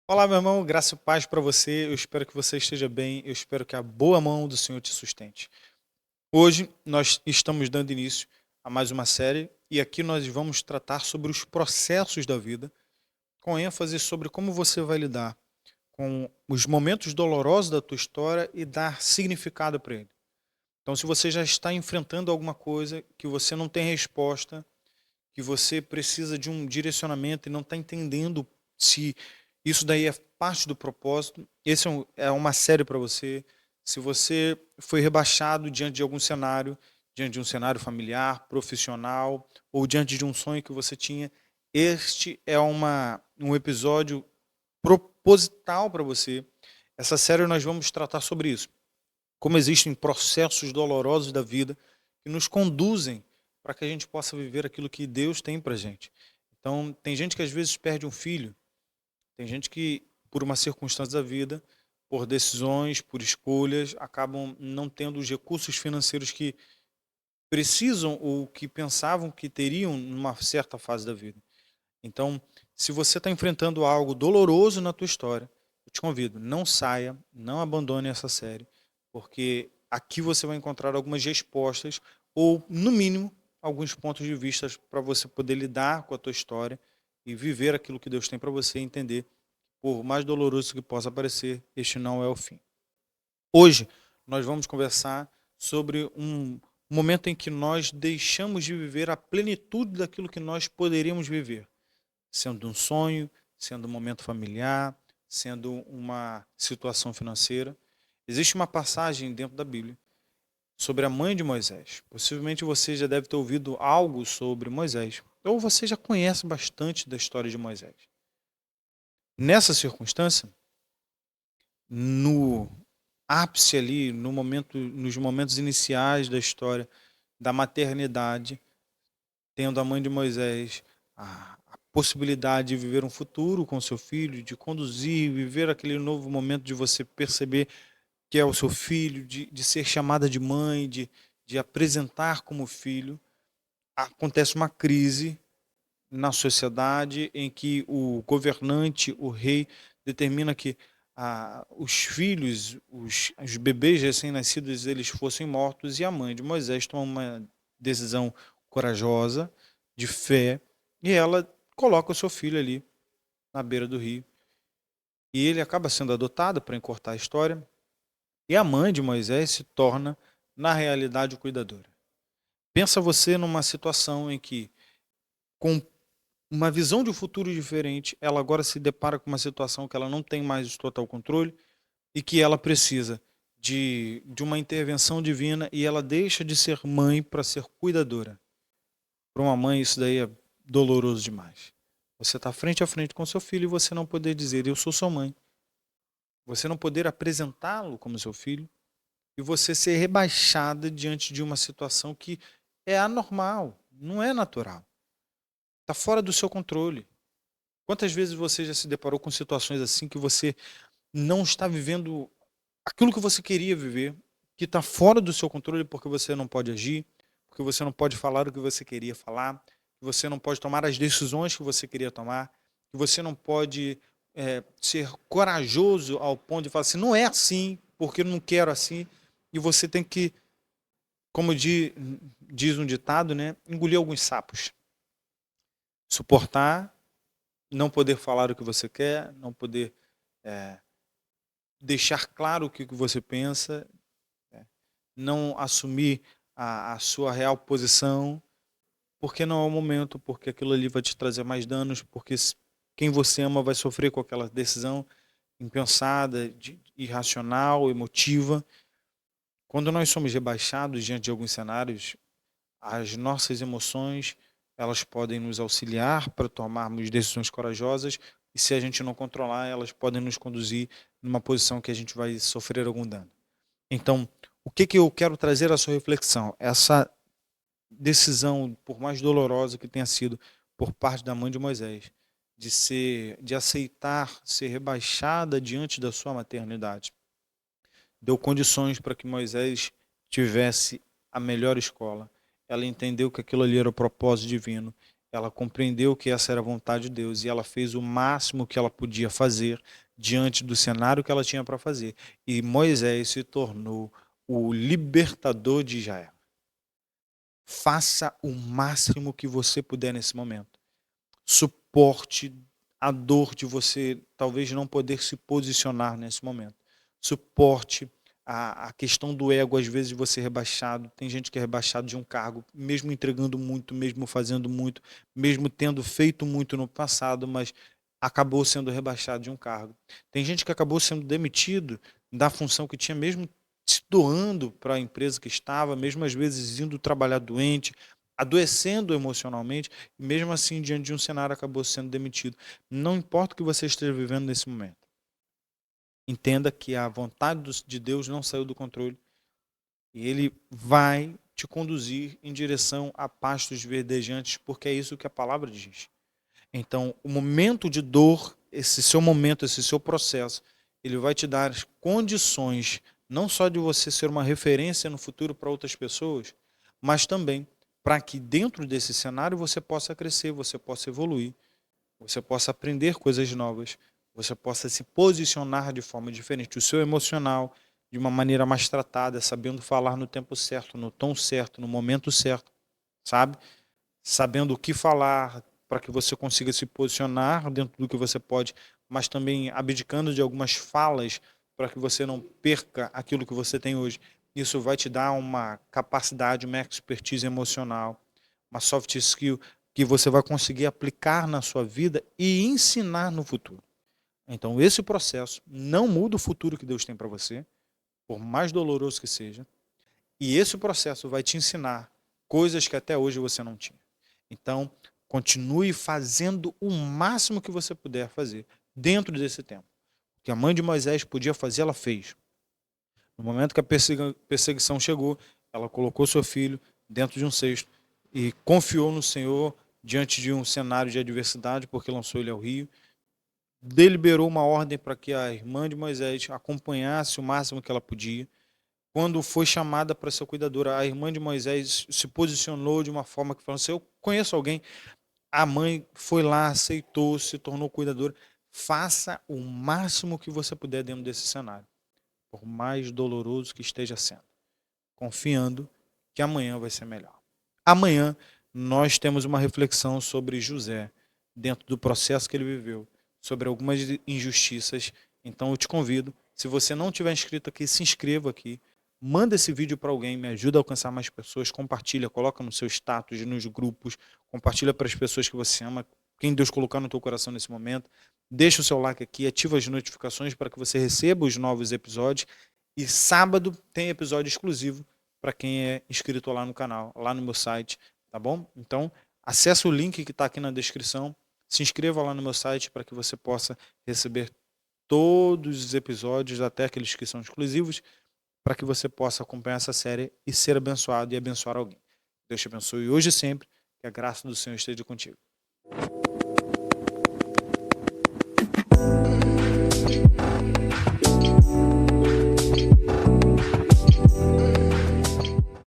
Olá, meu irmão, graça e paz para você. Eu espero que você esteja bem. Eu espero que a boa mão do Senhor te sustente. Hoje nós estamos dando início a mais uma série e aqui nós vamos tratar sobre os processos da vida, com ênfase sobre como você vai lidar com os momentos dolorosos da tua história e dar significado para ele. Então, se você já está enfrentando alguma coisa que você não tem resposta, que você precisa de um direcionamento e não está entendendo se isso daí é parte do propósito. Esse é uma série para você. Se você foi rebaixado diante de algum cenário, diante de um cenário familiar, profissional, ou diante de um sonho que você tinha, este é um episódio proposital para você. Essa série nós vamos tratar sobre isso. Como existem processos dolorosos da vida que nos conduzem para que a gente possa viver aquilo que Deus tem para gente. Então, tem gente que às vezes perde um filho, tem gente que, por uma circunstância da vida, por decisões, por escolhas, acabam não tendo os recursos financeiros que precisam ou que pensavam que teriam numa certa fase da vida. Então, se você está enfrentando algo doloroso na tua história, eu te convido, não saia, não abandone essa série, porque aqui você vai encontrar algumas respostas ou, no mínimo, alguns pontos de vista para você poder lidar com a tua história e viver aquilo que Deus tem para você e entender, por mais doloroso que possa parecer, este não é o fim. Hoje nós vamos conversar sobre um momento em que nós deixamos de viver a plenitude daquilo que nós poderíamos viver, sendo um sonho, sendo um momento familiar, sendo uma situação financeira. Existe uma passagem dentro da Bíblia sobre a mãe de Moisés. Possivelmente você já deve ter ouvido algo sobre Moisés, ou você já conhece bastante da história de Moisés. Nessa circunstância, no ápice ali, no momento, nos momentos iniciais da história da maternidade, tendo a mãe de Moisés a possibilidade de viver um futuro com seu filho, de conduzir, viver aquele novo momento de você perceber que é o seu filho, de ser chamada de mãe, de apresentar como filho, acontece uma crise na sociedade em que o governante, o rei, determina que os filhos, os bebês recém-nascidos, eles fossem mortos, e a mãe de Moisés toma uma decisão corajosa, de fé, e ela coloca o seu filho ali na beira do rio. E ele acaba sendo adotado, para encurtar a história, e a mãe de Moisés se torna, na realidade, o cuidadora. Pensa você numa situação em que, com uma visão de um futuro diferente, ela agora se depara com uma situação que ela não tem mais o total controle e que ela precisa de uma intervenção divina, e ela deixa de ser mãe para ser cuidadora. Para uma mãe isso daí é doloroso demais. Você está frente a frente com seu filho e você não poder dizer, eu sou sua mãe. Você não poder apresentá-lo como seu filho e você ser rebaixada diante de uma situação que é anormal, não é natural. Está fora do seu controle. Quantas vezes você já se deparou com situações assim que você não está vivendo aquilo que você queria viver, que está fora do seu controle porque você não pode agir, porque você não pode falar o que você queria falar, que você não pode tomar as decisões que você queria tomar, que você não pode ser corajoso ao ponto de falar assim, não é assim, porque eu não quero assim, e você tem que, como diz um ditado, né, engolir alguns sapos, suportar, não poder falar o que você quer, não poder é, deixar claro o que você pensa, não assumir a sua real posição, porque não é o momento, porque aquilo ali vai te trazer mais danos, porque quem você ama vai sofrer com aquela decisão impensada, irracional, emotiva. Quando nós somos rebaixados diante de alguns cenários, as nossas emoções, elas podem nos auxiliar para tomarmos decisões corajosas, e se a gente não controlar, elas podem nos conduzir numa posição que a gente vai sofrer algum dano. Então, o que eu quero trazer à sua reflexão? Essa decisão, por mais dolorosa que tenha sido por parte da mãe de Moisés, de aceitar ser rebaixada diante da sua maternidade, deu condições para que Moisés tivesse a melhor escola. Ela entendeu que aquilo ali era o propósito divino. ela compreendeu que essa era a vontade de Deus e ela fez o máximo que ela podia fazer diante do cenário que ela tinha para fazer. E Moisés se tornou o libertador de Israel. Faça o máximo que você puder nesse momento. Suporte a dor de você talvez não poder se posicionar nesse momento. Suporte a questão do ego, às vezes, de você rebaixado. Tem gente que é rebaixado de um cargo, mesmo entregando muito, mesmo fazendo muito, mesmo tendo feito muito no passado, mas acabou sendo rebaixado de um cargo. Tem gente que acabou sendo demitido da função que tinha, mesmo se doando para a empresa que estava, mesmo às vezes indo trabalhar doente, adoecendo emocionalmente, e mesmo assim, diante de um cenário, acabou sendo demitido. Não importa o que você esteja vivendo nesse momento. Entenda que a vontade de Deus não saiu do controle e Ele vai te conduzir em direção a pastos verdejantes, porque é isso que a palavra diz. Então, o momento de dor, esse seu momento, esse seu processo, ele vai te dar as condições não só de você ser uma referência no futuro para outras pessoas, mas também para que dentro desse cenário você possa crescer, você possa evoluir, você possa aprender coisas novas, você possa se posicionar de forma diferente. O seu emocional, de uma maneira mais tratada, sabendo falar no tempo certo, no tom certo, no momento certo, sabe? Sabendo o que falar para que você consiga se posicionar dentro do que você pode, mas também abdicando de algumas falas para que você não perca aquilo que você tem hoje. Isso vai te dar uma capacidade, uma expertise emocional, uma soft skill que você vai conseguir aplicar na sua vida e ensinar no futuro. Então, esse processo não muda o futuro que Deus tem para você, por mais doloroso que seja, e esse processo vai te ensinar coisas que até hoje você não tinha. Então, continue fazendo o máximo que você puder fazer dentro desse tempo. O que a mãe de Moisés podia fazer, ela fez. No momento que a perseguição chegou, ela colocou seu filho dentro de um cesto e confiou no Senhor diante de um cenário de adversidade, porque lançou ele ao rio. Deliberou uma ordem para que a irmã de Moisés acompanhasse o máximo que ela podia. Quando foi chamada para ser cuidadora, a irmã de Moisés se posicionou de uma forma que falou assim: eu conheço alguém. A mãe foi lá, aceitou, se tornou cuidadora. Faça o máximo que você puder dentro desse cenário, por mais doloroso que esteja sendo, confiando que amanhã vai ser melhor. Amanhã nós temos uma reflexão sobre José, dentro do processo que ele viveu, sobre algumas injustiças. Então eu te convido, se você não tiver inscrito aqui, se inscreva aqui, manda esse vídeo para alguém, me ajuda a alcançar mais pessoas, compartilha, coloca no seu status, nos grupos, compartilha para as pessoas que você ama, quem Deus colocar no teu coração nesse momento. Deixa o seu like aqui, ativa as notificações para que você receba os novos episódios. E sábado tem episódio exclusivo para quem é inscrito lá no canal, lá no meu site, tá bom? Então, acesse o link que está aqui na descrição, se inscreva lá no meu site para que você possa receber todos os episódios, até aqueles que são exclusivos, para que você possa acompanhar essa série e ser abençoado e abençoar alguém. Deus te abençoe hoje e sempre, que a graça do Senhor esteja contigo.